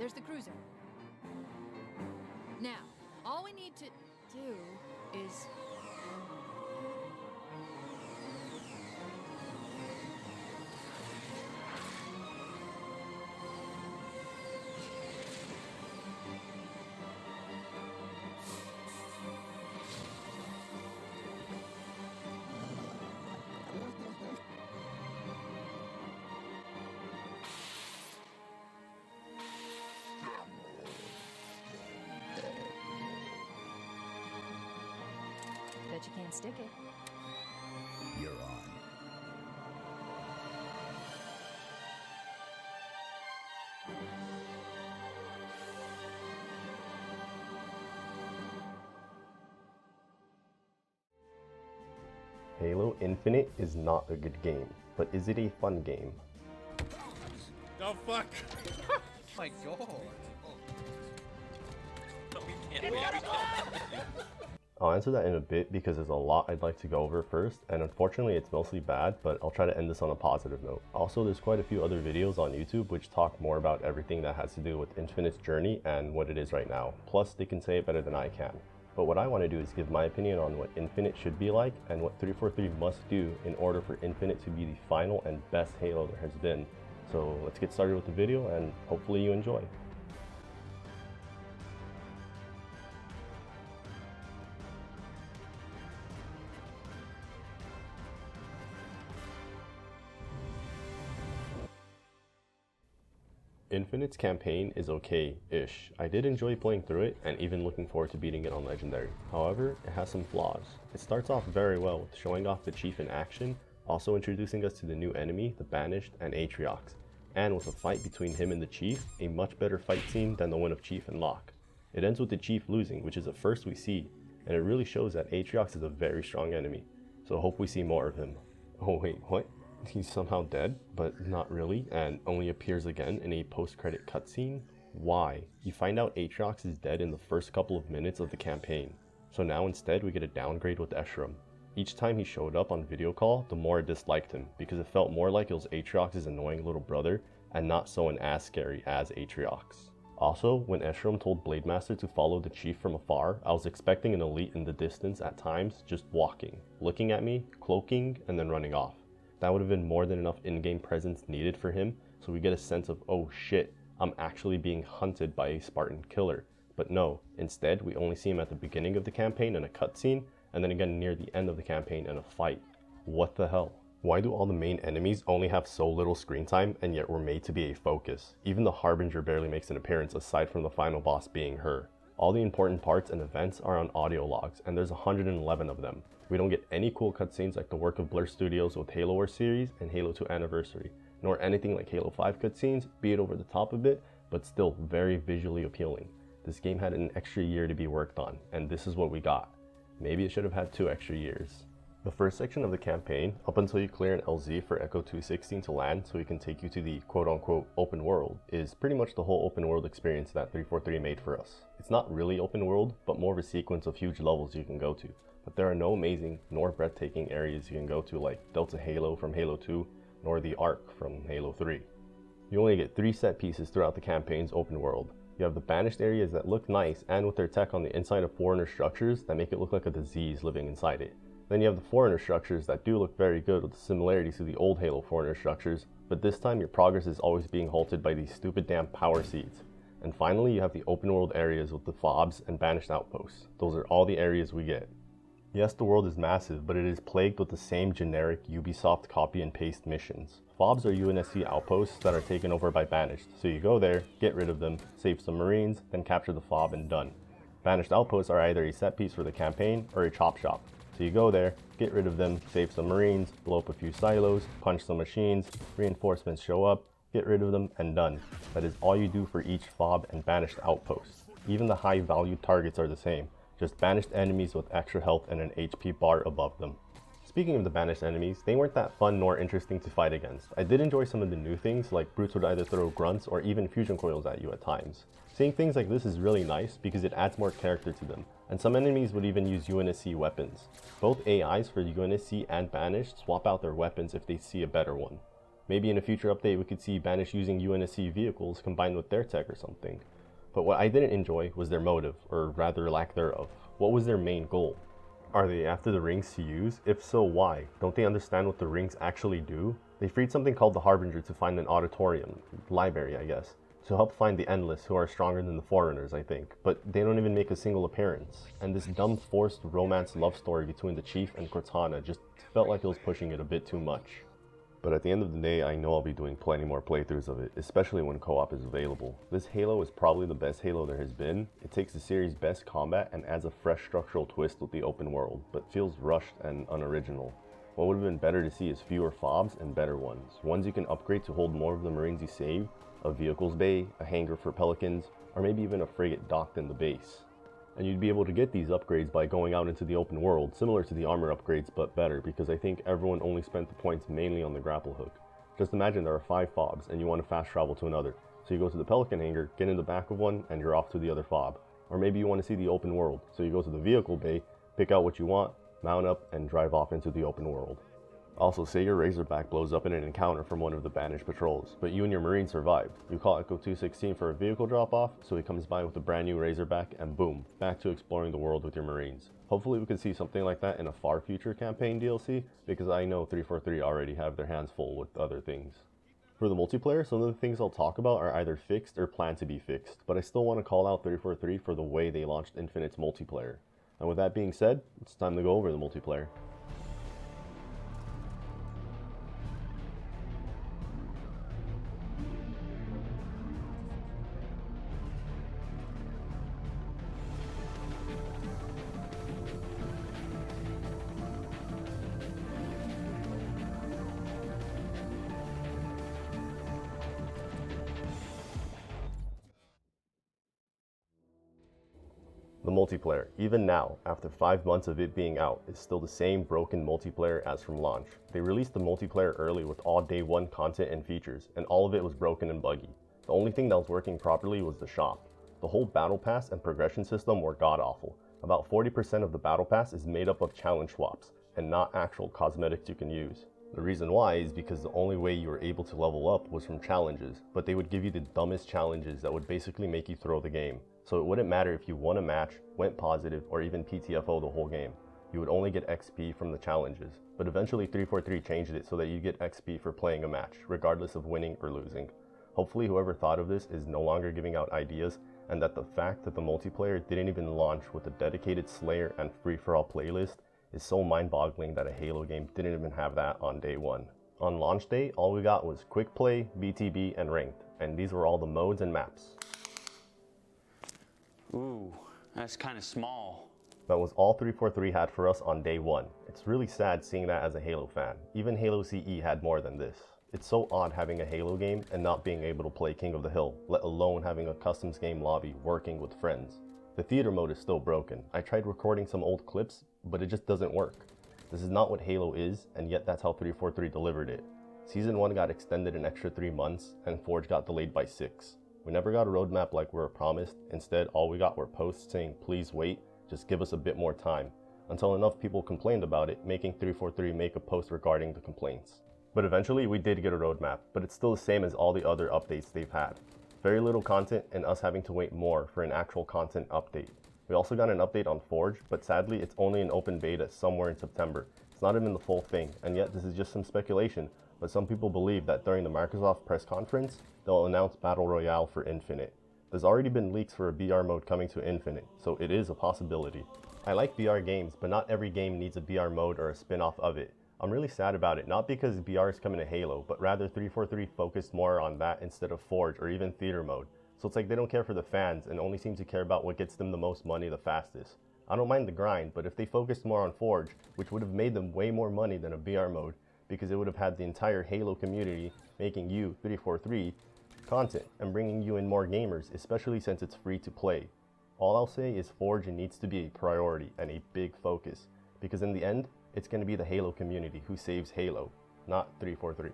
There's the cruiser. Now, all we need to do is... Bet you can't stick it. You're on. Halo Infinite is not a good game, but is it a fun game? Oh fuck! My god. I'll answer that in a bit because there's a lot I'd like to go over first, and unfortunately it's mostly bad, but I'll try to end this on a positive note. Also, there's quite a few other videos on YouTube which talk more about everything that has to do with Infinite's journey and what it is right now. Plus, they can say it better than I can. But what I want to do is give my opinion on what Infinite should be like and what 343 must do in order for Infinite to be the final and best Halo there has been. So let's get started with the video and hopefully you enjoy. Infinite's campaign is okay-ish. I did enjoy playing through it and even looking forward to beating it on Legendary. However, it has some flaws. It starts off very well with showing off the Chief in action, also introducing us to the new enemy, the Banished, and Atriox, and with a fight between him and the Chief, a much better fight scene than the one of Chief and Locke. It ends with the Chief losing, which is the first we see, and it really shows that Atriox is a very strong enemy, so I hope we see more of him. Oh wait, what? He's somehow dead, but not really, and only appears again in a post-credit cutscene? Why? You find out Atriox is dead in the first couple of minutes of the campaign, so now instead we get a downgrade with Escharum. Each time he showed up on video call, the more I disliked him, because it felt more like it was Atriox's annoying little brother, and not someone as scary as Atriox. Also, when Escharum told Blademaster to follow the Chief from afar, I was expecting an elite in the distance at times, just walking, looking at me, cloaking, and then running off. That would have been more than enough in-game presence needed for him, so we get a sense of, oh shit, I'm actually being hunted by a Spartan killer. But no, instead we only see him at the beginning of the campaign in a cutscene, and then again near the end of the campaign in a fight. What the hell? Why do all the main enemies only have so little screen time and yet were made to be a focus? Even the Harbinger barely makes an appearance aside from the final boss being her. All the important parts and events are on audio logs, and there's 111 of them. We don't get any cool cutscenes like the work of Blur Studios with Halo Wars series and Halo 2 Anniversary, nor anything like Halo 5 cutscenes, be it over the top a bit, but still very visually appealing. This game had an extra year to be worked on, and this is what we got. Maybe it should have had 2 extra years. The first section of the campaign, up until you clear an LZ for Echo 216 to land so he can take you to the quote-unquote open world, is pretty much the whole open world experience that 343 made for us. It's not really open world, but more of a sequence of huge levels you can go to. But there are no amazing nor breathtaking areas you can go to like Delta Halo from Halo 2, nor the Ark from Halo 3. You only get 3 set pieces throughout the campaign's open world. You have the Banished areas that look nice and with their tech on the inside of Foreigner structures that make it look like a disease living inside it. Then you have the Foreigner structures that do look very good with the similarities to the old Halo Foreigner structures, but this time your progress is always being halted by these stupid damn power seeds. And finally you have the open world areas with the FOBs and Banished outposts. Those are all the areas we get. Yes, the world is massive, but it is plagued with the same generic Ubisoft copy and paste missions. FOBs are UNSC outposts that are taken over by Banished, so you go there, get rid of them, save some Marines, then capture the FOB and done. Banished outposts are either a set piece for the campaign or a chop shop. So you go there, get rid of them, save some Marines, blow up a few silos, punch some machines, reinforcements show up, get rid of them, and done. That is all you do for each FOB and Banished outpost. Even the high value targets are the same. Just Banished enemies with extra health and an HP bar above them. Speaking of the Banished enemies, they weren't that fun nor interesting to fight against. I did enjoy some of the new things, like brutes would either throw grunts or even fusion coils at you at times. Seeing things like this is really nice because it adds more character to them, and some enemies would even use UNSC weapons. Both AIs for UNSC and Banished swap out their weapons if they see a better one. Maybe in a future update we could see Banish using UNSC vehicles combined with their tech or something. But what I didn't enjoy was their motive, or rather lack thereof. What was their main goal? Are they after the rings to use? If so, why? Don't they understand what the rings actually do? They freed something called the Harbinger to find an auditorium, library I guess, to help find the Endless, who are stronger than the Foreigners I think, but they don't even make a single appearance. And this dumb forced romance love story between the Chief and Cortana just felt like it was pushing it a bit too much. But at the end of the day, I know I'll be doing plenty more playthroughs of it, especially when co-op is available. This Halo is probably the best Halo there has been. It takes the series' best combat and adds a fresh structural twist with the open world, but feels rushed and unoriginal. What would have been better to see is fewer fobs and better ones. Ones you can upgrade to hold more of the Marines you save, a vehicles bay, a hangar for Pelicans, or maybe even a frigate docked in the base. And you'd be able to get these upgrades by going out into the open world, similar to the armor upgrades but better, because I think everyone only spent the points mainly on the grapple hook. Just imagine there are 5 fobs and you want to fast travel to another. So you go to the Pelican hangar, get in the back of one, and you're off to the other fob. Or maybe you want to see the open world, so you go to the vehicle bay, pick out what you want, mount up, and drive off into the open world. Also, say your Razorback blows up in an encounter from one of the Banished patrols, but you and your Marine survived. You call Echo 216 for a vehicle drop-off, so he comes by with a brand new Razorback, and boom, back to exploring the world with your Marines. Hopefully we can see something like that in a far future campaign DLC, because I know 343 already have their hands full with other things. For the multiplayer, some of the things I'll talk about are either fixed or plan to be fixed, but I still want to call out 343 for the way they launched Infinite's multiplayer. And with that being said, it's time to go over the multiplayer. The multiplayer, even now, after 5 months of it being out, is still the same broken multiplayer as from launch. They released the multiplayer early with all day one content and features, and all of it was broken and buggy. The only thing that was working properly was the shop. The whole battle pass and progression system were god-awful. About 40% of the battle pass is made up of challenge swaps, and not actual cosmetics you can use. The reason why is because the only way you were able to level up was from challenges, but they would give you the dumbest challenges that would basically make you throw the game. So it wouldn't matter if you won a match, went positive, or even PTFO the whole game. You would only get XP from the challenges. But eventually 343 changed it so that you get XP for playing a match, regardless of winning or losing. Hopefully whoever thought of this is no longer giving out ideas, and that the fact that the multiplayer didn't even launch with a dedicated Slayer and free-for-all playlist is so mind-boggling that a Halo game didn't even have that on day one. On launch day, all we got was quick play, BTB, and ranked, and these were all the modes and maps. Ooh, that's kind of small. That was all 343 had for us on day one. It's really sad seeing that as a Halo fan. Even Halo CE had more than this. It's so odd having a Halo game and not being able to play King of the Hill, let alone having a customs game lobby working with friends. The theater mode is still broken. I tried recording some old clips, but it just doesn't work. This is not what Halo is, and yet that's how 343 delivered it. Season 1 got extended an extra 3 months, and Forge got delayed by 6. We never got a roadmap like we were promised. Instead, all we got were posts saying, please wait, just give us a bit more time, until enough people complained about it, making 343 make a post regarding the complaints. But eventually, we did get a roadmap, but it's still the same as all the other updates they've had. Very little content, and us having to wait more for an actual content update. We also got an update on Forge, but sadly, it's only an open beta somewhere in September. It's not even the full thing, and yet this is just some speculation, but some people believe that during the Microsoft press conference, they'll announce Battle Royale for Infinite. There's already been leaks for a BR mode coming to Infinite, so it is a possibility. I like BR games, but not every game needs a BR mode or a spin-off of it. I'm really sad about it, not because BR is coming to Halo, but rather 343 focused more on that instead of Forge or even theater mode. So it's like they don't care for the fans and only seem to care about what gets them the most money the fastest. I don't mind the grind, but if they focused more on Forge, which would have made them way more money than a BR mode, because it would have had the entire Halo community making you, 343, content and bringing you in more gamers, especially since it's free to play. All I'll say is Forge needs to be a priority and a big focus, because in the end, it's going to be the Halo community who saves Halo, not 343.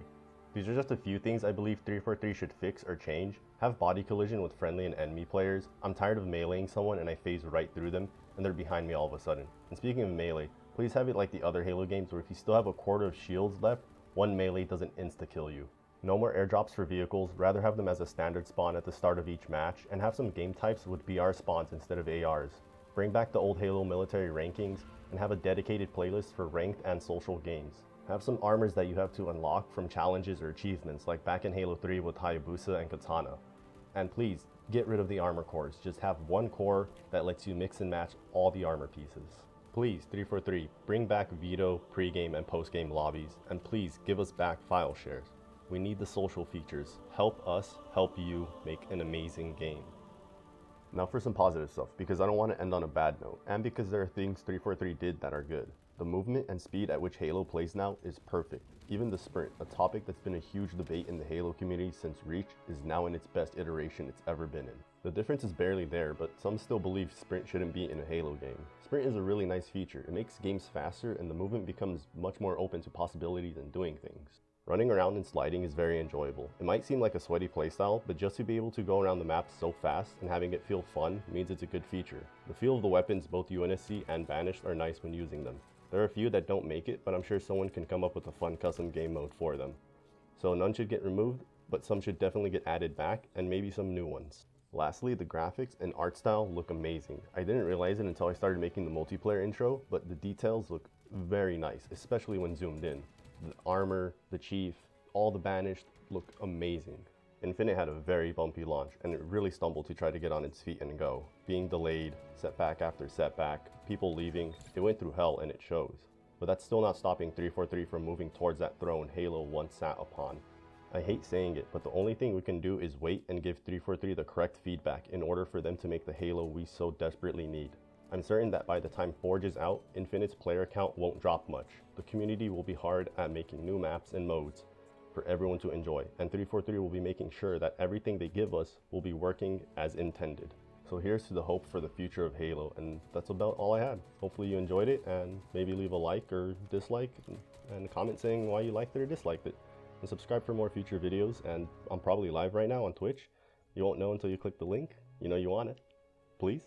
These are just a few things I believe 343 should fix or change. Have body collision with friendly and enemy players. I'm tired of meleeing someone and I phase right through them and they're behind me all of a sudden. And speaking of melee, please have it like the other Halo games where if you still have a quarter of shields left, one melee doesn't insta-kill you. No more airdrops for vehicles, rather have them as a standard spawn at the start of each match, and have some game types with BR spawns instead of ARs. Bring back the old Halo military rankings, and have a dedicated playlist for ranked and social games. Have some armors that you have to unlock from challenges or achievements like back in Halo 3 with Hayabusa and Katana. And please, get rid of the armor cores, just have one core that lets you mix and match all the armor pieces. Please, 343, bring back veto, pregame and postgame lobbies, and please give us back file shares. We need the social features. Help us help you make an amazing game. Now for some positive stuff, because I don't want to end on a bad note, and because there are things 343 did that are good. The movement and speed at which Halo plays now is perfect. Even the sprint, a topic that's been a huge debate in the Halo community since Reach, is now in its best iteration it's ever been in. The difference is barely there, but some still believe sprint shouldn't be in a Halo game. Sprint is a really nice feature. It makes games faster and the movement becomes much more open to possibilities and doing things. Running around and sliding is very enjoyable. It might seem like a sweaty playstyle, but just to be able to go around the map so fast and having it feel fun means it's a good feature. The feel of the weapons, both UNSC and Banished, are nice when using them. There are a few that don't make it, but I'm sure someone can come up with a fun custom game mode for them. So none should get removed, but some should definitely get added back, and maybe some new ones. Lastly, the graphics and art style look amazing. I didn't realize it until I started making the multiplayer intro, but the details look very nice, especially when zoomed in. The armor, the chief, all the Banished look amazing. Infinite had a very bumpy launch, and it really stumbled to try to get on its feet and go. Being delayed, setback after setback, people leaving, it went through hell and it shows. But that's still not stopping 343 from moving towards that throne Halo once sat upon. I hate saying it, but the only thing we can do is wait and give 343 the correct feedback in order for them to make the Halo we so desperately need. I'm certain that by the time Forge is out, Infinite's player count won't drop much. The community will be hard at making new maps and modes for everyone to enjoy, and 343 will be making sure that everything they give us will be working as intended. So here's to the hope for the future of Halo, and that's about all I had. Hopefully you enjoyed it, and maybe leave a like or dislike, and a comment saying why you liked it or disliked it. And subscribe for more future videos, and I'm probably live right now on Twitch. You won't know until you click the link. You know you want it. Please.